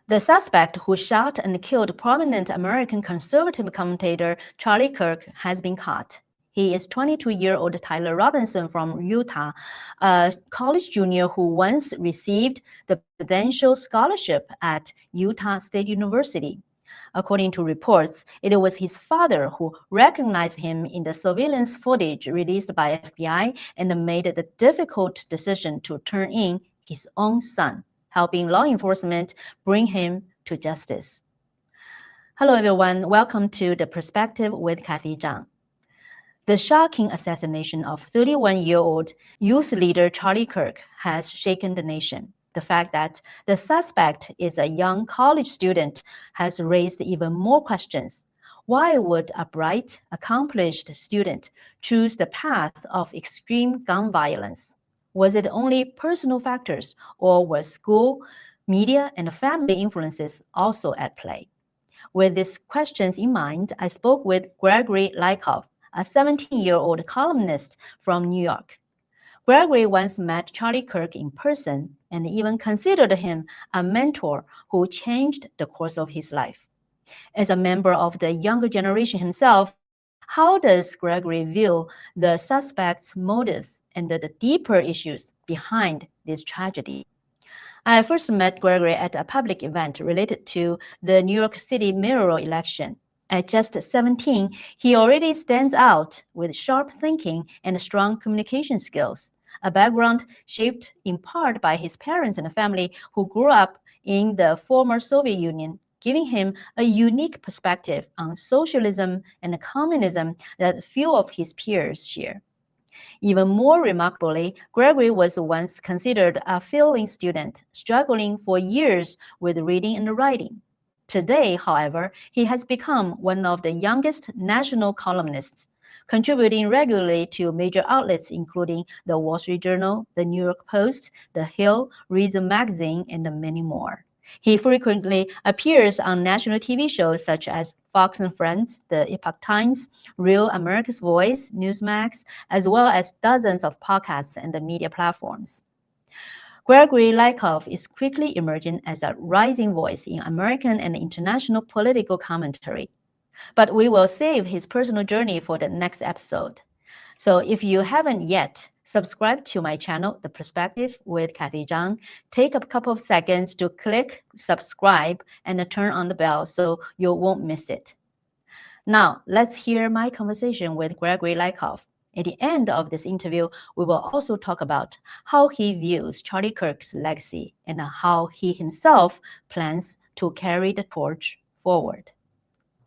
The suspect who shot and killed prominent American conservative commentator Charlie Kirk has been caught. He is 22-year-old Tyler Robinson from Utah, a college junior who once received the presidential scholarship at Utah State University. According to reports, it was his father who recognized him in the surveillance footage released by FBI and made the difficult decision to turn in his own son, helping law enforcement bring him to justice. Hello, everyone. Welcome to The Perspective with Cathy Zhang. The shocking assassination of 31-year-old youth leader Charlie Kirk has shaken the nation. The fact that the suspect is a young college student has raised even more questions. Why would a bright, accomplished student choose the path of extreme gun violence? Was it only personal factors, or were school, media, and family influences also at play? With these questions in mind, I spoke with Gregory Lyakhov, a 17-year-old columnist from New York. Gregory once met Charlie Kirk in person and even considered him a mentor who changed the course of his life. As a member of the younger generation himself, how does Gregory view the suspect's motives and the deeper issues behind this tragedy? I first met Gregory at a public event related to the New York City mayoral election. At just 17, he already stands out with sharp thinking and strong communication skills, a background shaped in part by his parents and family who grew up in the former Soviet Union, giving him a unique perspective on socialism and communism that few of his peers share. Even more remarkably, Gregory was once considered a failing student, struggling for years with reading and writing. Today, however, he has become one of the youngest national columnists, contributing regularly to major outlets including the Wall Street Journal, the New York Post, The Hill, Reason Magazine, and many more. He frequently appears on national TV shows such as Fox and Friends, The Epoch Times, Real America's Voice, Newsmax, as well as dozens of podcasts and the media platforms. Gregory Lyakhov is quickly emerging as a rising voice in American and international political commentary. But we will save his personal journey for the next episode. So if you haven't yet subscribed to my channel, The Perspective with Cathy Zhang, take a couple of seconds to click subscribe and turn on the bell so you won't miss it. Now, let's hear my conversation with Gregory Lyakhov. At the end of this interview, we will also talk about how he views Charlie Kirk's legacy and how he himself plans to carry the torch forward.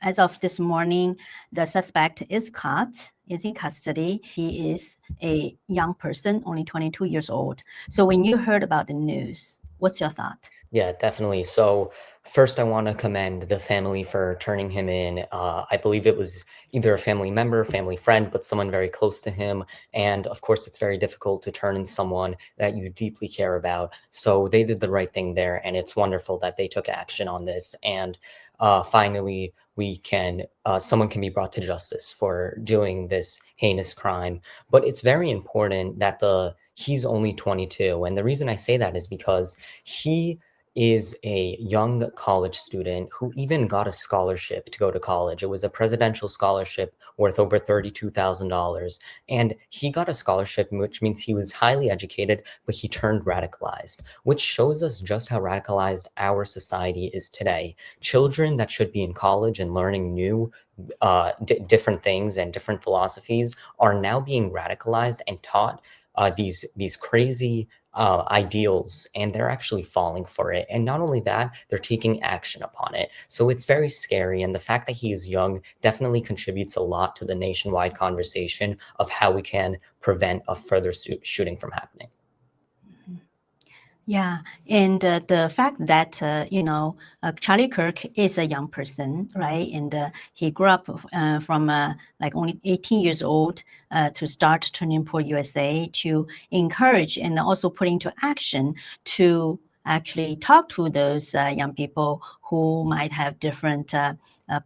As of this morning, the suspect is caught, is in custody. He is a young person, only 22 years old. So when you heard about the news, what's your thought? Yeah, definitely. So first, I want to commend the family for turning him in. I believe it was either a family member, family friend, but someone very close to him. And of course, it's very difficult to turn in someone that you deeply care about. So they did the right thing there. And it's wonderful that they took action on this. And finally, someone can be brought to justice for doing this heinous crime. But it's very important that he's only 22. And the reason I say that is because he is a young college student who even got a scholarship to go to college. It was a presidential scholarship worth over $32,000. And he got a scholarship, which means he was highly educated, but he turned radicalized, which shows us just how radicalized our society is today. Children that should be in college and learning new different things and different philosophies are now being radicalized and taught these crazy ideals, and they're actually falling for it. And not only that, they're taking action upon it. So it's very scary. And the fact that he is young definitely contributes a lot to the nationwide conversation of how we can prevent a further shooting from happening. Yeah, and the fact that, Charlie Kirk is a young person, right? And he grew up from like only 18 years old to start Turning Point USA, to encourage and also put into action to actually talk to those young people who might have different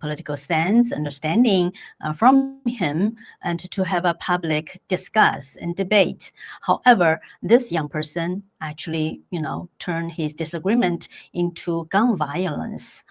political sense, understanding from him, and to have a public discuss and debate. However, this young person actually, turned his disagreement into gun violence.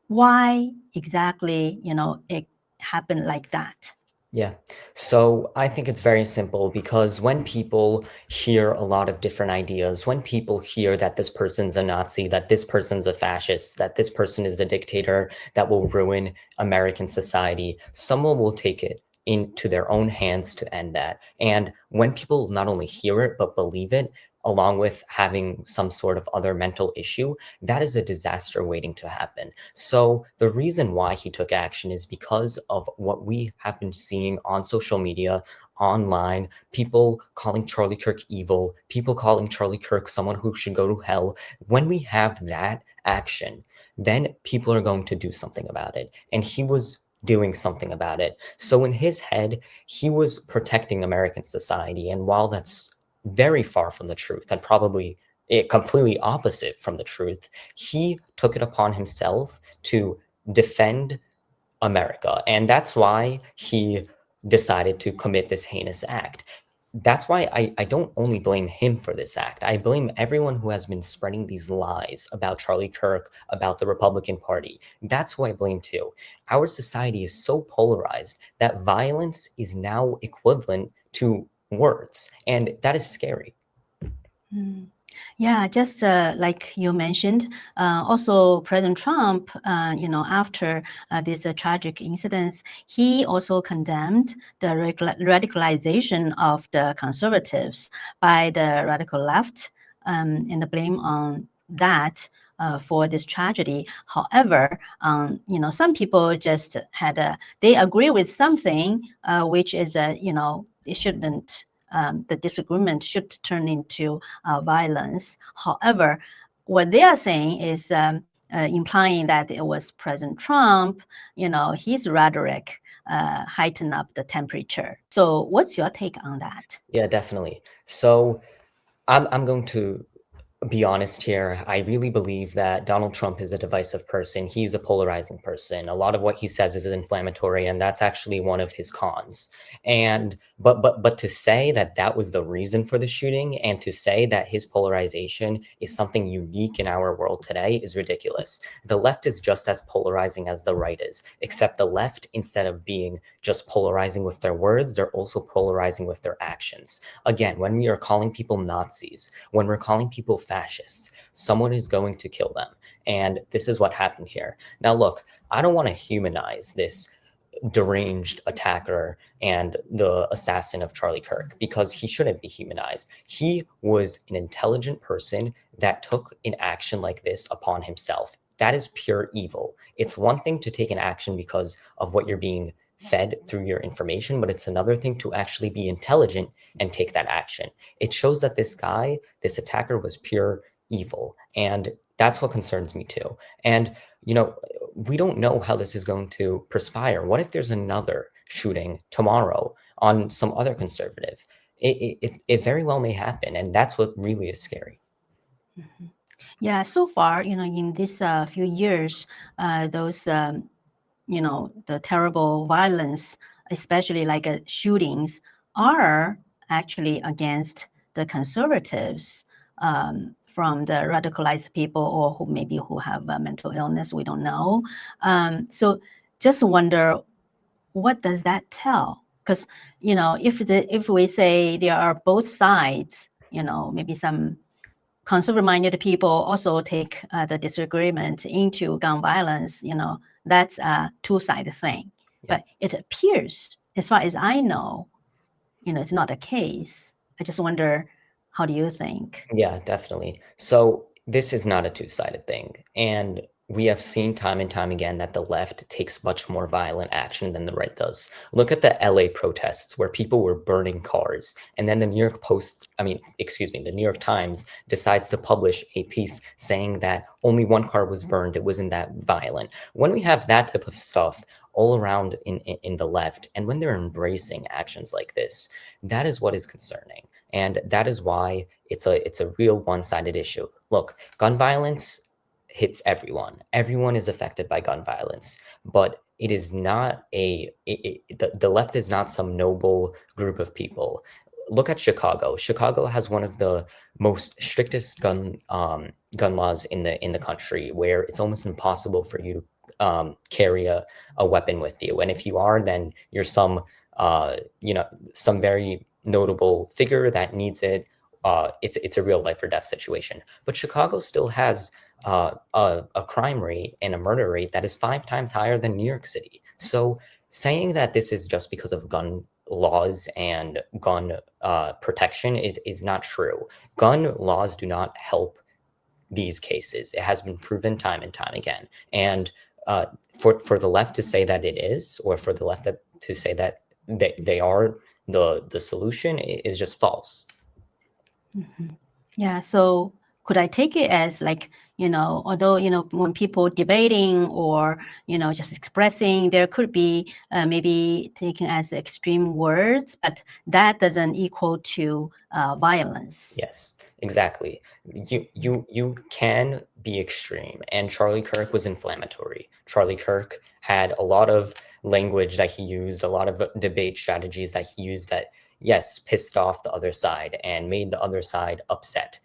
Why exactly, it happened like that? Yeah. So I think it's very simple because when people hear a lot of different ideas, when people hear that this person's a Nazi, that this person's a fascist, that this person is a dictator that will ruin American society, someone will take it into their own hands to end that. And when people not only hear it, but believe it, along with having some sort of other mental issue, that is a disaster waiting to happen. So the reason why he took action is because of what we have been seeing on social media, online, people calling Charlie Kirk evil, people calling Charlie Kirk someone who should go to hell. When we have that action, then people are going to do something about it. And he was doing something about it. So in his head, he was protecting American society. And while that's very far from the truth and probably completely opposite from the truth, he took it upon himself to defend America. And that's why he decided to commit this heinous act. That's why I don't only blame him for this act. I blame everyone who has been spreading these lies about Charlie Kirk, about the Republican Party. That's who I blame too. Our society is so polarized that violence is now equivalent to words, and that is scary. Yeah, just like you mentioned, also President Trump, after these tragic incidents, he also condemned the radicalization of the conservatives by the radical left, and the blame on that for this tragedy. However, some people just they agree with something, which is, it shouldn't. The disagreement should turn into violence. However, what they are saying is implying that it was President Trump, his rhetoric heightened up the temperature. So what's your take on that? Yeah, definitely. So I'm going to be honest here. I really believe that Donald Trump is a divisive person. He's a polarizing person. A lot of what he says is inflammatory, and that's actually one of his cons. And but to say that that was the reason for the shooting, and to say that his polarization is something unique in our world today is ridiculous. The left is just as polarizing as the right is, except the left, instead of being just polarizing with their words, they're also polarizing with their actions. Again, when we are calling people Nazis, when we're calling people fascists, someone is going to kill them. And this is what happened here. Now, look, I don't want to humanize this deranged attacker and the assassin of Charlie Kirk because he shouldn't be humanized. He was an intelligent person that took an action like this upon himself. That is pure evil. It's one thing to take an action because of what you're being fed through your information, but it's another thing to actually be intelligent and take that action. It shows that this guy, this attacker, was pure evil. And that's what concerns me too. And, we don't know how this is going to perspire. What if there's another shooting tomorrow on some other conservative? It very well may happen. And that's what really is scary. Mm-hmm. Yeah, so far, in these few years, those the terrible violence, especially like shootings, are actually against the conservatives, from the radicalized people or who have a mental illness. We don't know. So just wonder, what does that tell? Because if we say there are both sides, maybe some conservative-minded people also take the disagreement into gun violence, that's a two-sided thing. Yeah. But it appears, as far as I know, it's not the case. I just wonder, how do you think? Yeah, definitely. So this is not a two-sided thing. And we have seen time and time again that the left takes much more violent action than the right does. Look at the LA protests where people were burning cars. And then the New York Times decides to publish a piece saying that only one car was burned. It wasn't that violent. When we have that type of stuff all around in the left, and when they're embracing actions like this, that is what is concerning. And that is why it's a real one-sided issue. Look, gun violence, hits everyone. Everyone is affected by gun violence, but it is not the left is not some noble group of people. Look at Chicago. Chicago has one of the most strictest gun laws in the country, where it's almost impossible for you to carry a weapon with you. And if you are, then you're some some very notable figure that needs it. It's a real life or death situation. But Chicago still has a crime rate and a murder rate that is 5 times higher than New York City. So saying that this is just because of gun laws and gun protection is not true. Gun laws do not help these cases. It has been proven time and time again. And for the left to say that it is, or for the left to say that they are the solution, is just false. Mm-hmm. Yeah. So could I take it as like, although, when people debating or, just expressing, there could be maybe taken as extreme words, but that doesn't equal to violence. Yes, exactly. You can be extreme, and Charlie Kirk was inflammatory. Charlie Kirk had a lot of language that he used, a lot of debate strategies that he used that, yes, pissed off the other side and made the other side upset.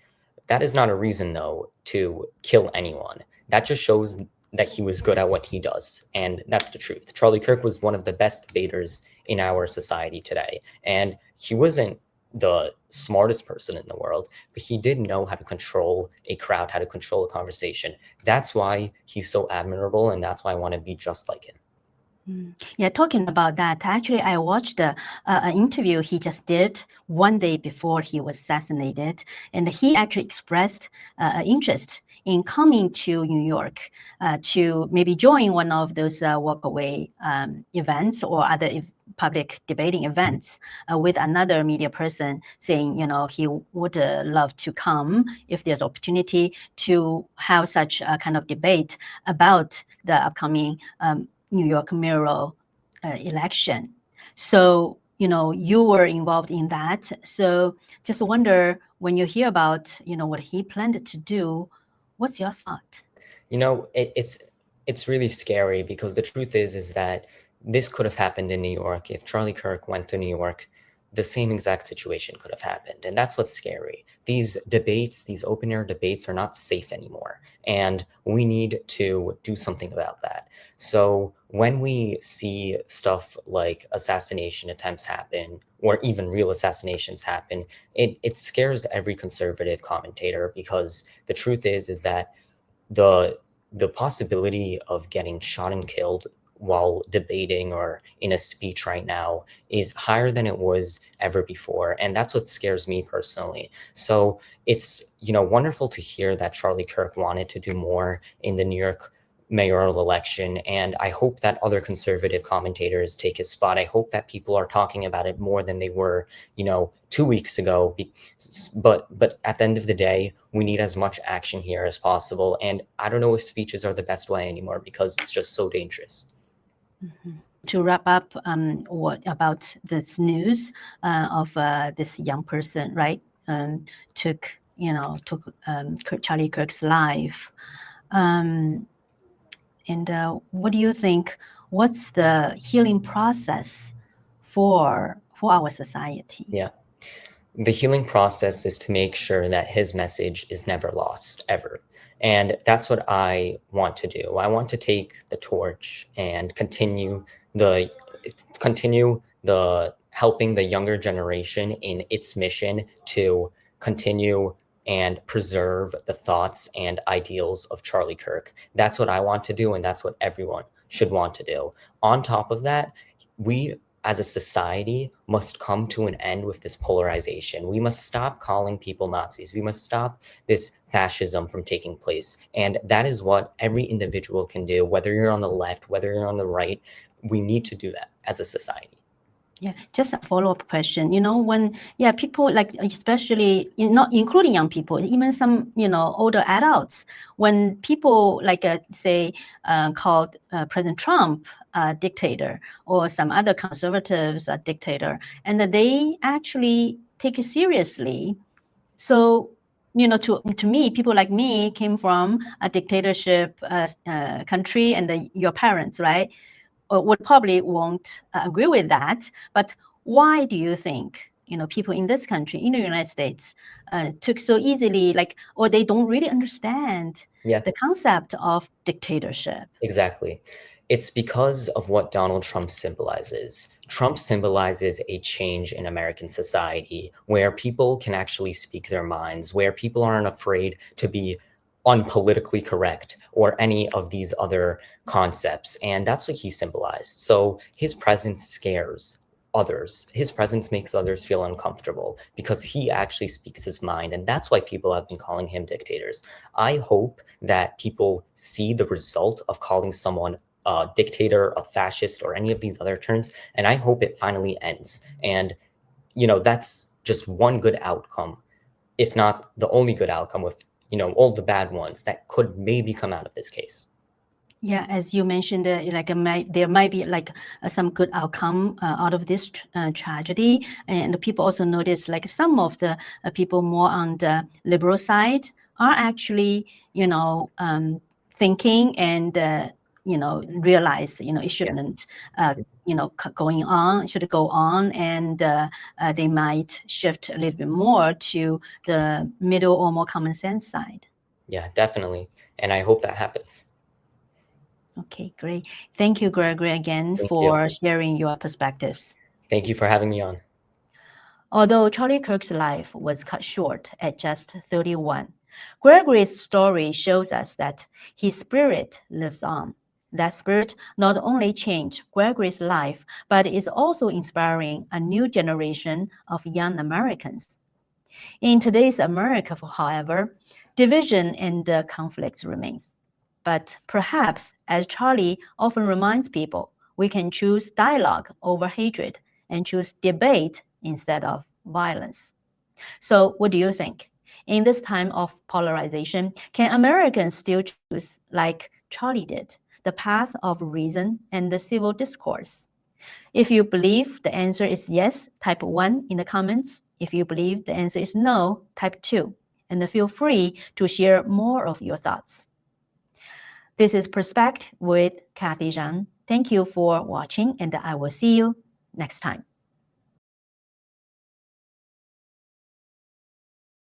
That is not a reason, though, to kill anyone. That just shows that he was good at what he does, and that's the truth. Charlie Kirk was one of the best debaters in our society today, and he wasn't the smartest person in the world, but he did know how to control a crowd, how to control a conversation. That's why he's so admirable, and that's why I want to be just like him. Yeah, talking about that, actually, I watched an interview he just did one day before he was assassinated, and he actually expressed interest in coming to New York to maybe join one of those walkaway events or other public debating events with another media person, saying, he would love to come if there's opportunity to have such a kind of debate about the upcoming New York mayoral election. So, you were involved in that. So just wonder, when you hear about, what he planned to do, what's your thought? It's really scary, because the truth is that this could have happened in New York. If Charlie Kirk went to New York, the same exact situation could have happened. And that's what's scary. These debates, these open air debates, are not safe anymore. And we need to do something about that. So when we see stuff like assassination attempts happen, or even real assassinations happen, it scares every conservative commentator, because the truth is that the possibility of getting shot and killed while debating or in a speech right now is higher than it was ever before. And that's what scares me personally. So it's, wonderful to hear that Charlie Kirk wanted to do more in the New York mayoral election. And I hope that other conservative commentators take his spot. I hope that people are talking about it more than they were, 2 weeks ago. But at the end of the day, we need as much action here as possible. And I don't know if speeches are the best way anymore, because it's just so dangerous. Mm-hmm. To wrap up, what about this news of this young person, right? Took Charlie Kirk's life. And what do you think? What's the healing process for our society? Yeah. The healing process is to make sure that his message is never lost, ever. And that's what I want to do. I want to take the torch and continue the helping the younger generation in its mission to continue and preserve the thoughts and ideals of Charlie Kirk. That's what I want to do, and that's what everyone should want to do. On top of that, we as a society must come to an end with this polarization. We must stop calling people Nazis. We must stop this fascism from taking place. And that is what every individual can do, whether you're on the left, whether you're on the right. We need to do that as a society. Yeah, just a follow-up question. When people, like, especially not including young people, even some older adults, when people like say called President Trump a dictator, or some other conservatives a dictator, and that they actually take it seriously. So to me, people like me came from a dictatorship country, and your parents, right, would probably won't agree with that. But why do you think, people in this country, in the United States, took so easily, or they don't really understand the concept of dictatorship? Exactly. It's because of what Donald Trump symbolizes. Trump symbolizes a change in American society where people can actually speak their minds, where people aren't afraid to be unpolitically correct or any of these other concepts. And that's what he symbolized. So his presence scares others. His presence makes others feel uncomfortable because he actually speaks his mind. And that's why people have been calling him dictators. I hope that people see the result of calling someone a dictator, a fascist, or any of these other terms. And I hope it finally ends. And, that's just one good outcome, if not the only good outcome with, all the bad ones that could maybe come out of this case. Yeah, as you mentioned, there might be some good outcome out of this tragedy, and people also notice some of the people more on the liberal side are actually, thinking and realize it shouldn't going on, should go on, and they might shift a little bit more to the middle or more common sense side. Yeah, definitely, and I hope that happens. Okay, great. Thank you, Gregory, again Thank for you. sharing your perspectives. Thank you for having me on. Although Charlie Kirk's life was cut short at just 31, Gregory's story shows us that his spirit lives on. That spirit not only changed Gregory's life, but is also inspiring a new generation of young Americans. In today's America, however, division and conflicts remains. But perhaps, as Charlie often reminds people, we can choose dialogue over hatred and choose debate instead of violence. So, what do you think? In this time of polarization, can Americans still choose, like Charlie did, the path of reason and the civil discourse? If you believe the answer is yes, type 1 in the comments. If you believe the answer is no, type 2. And feel free to share more of your thoughts. This is Perspective with Cathy Zhang. Thank you for watching, and I will see you next time.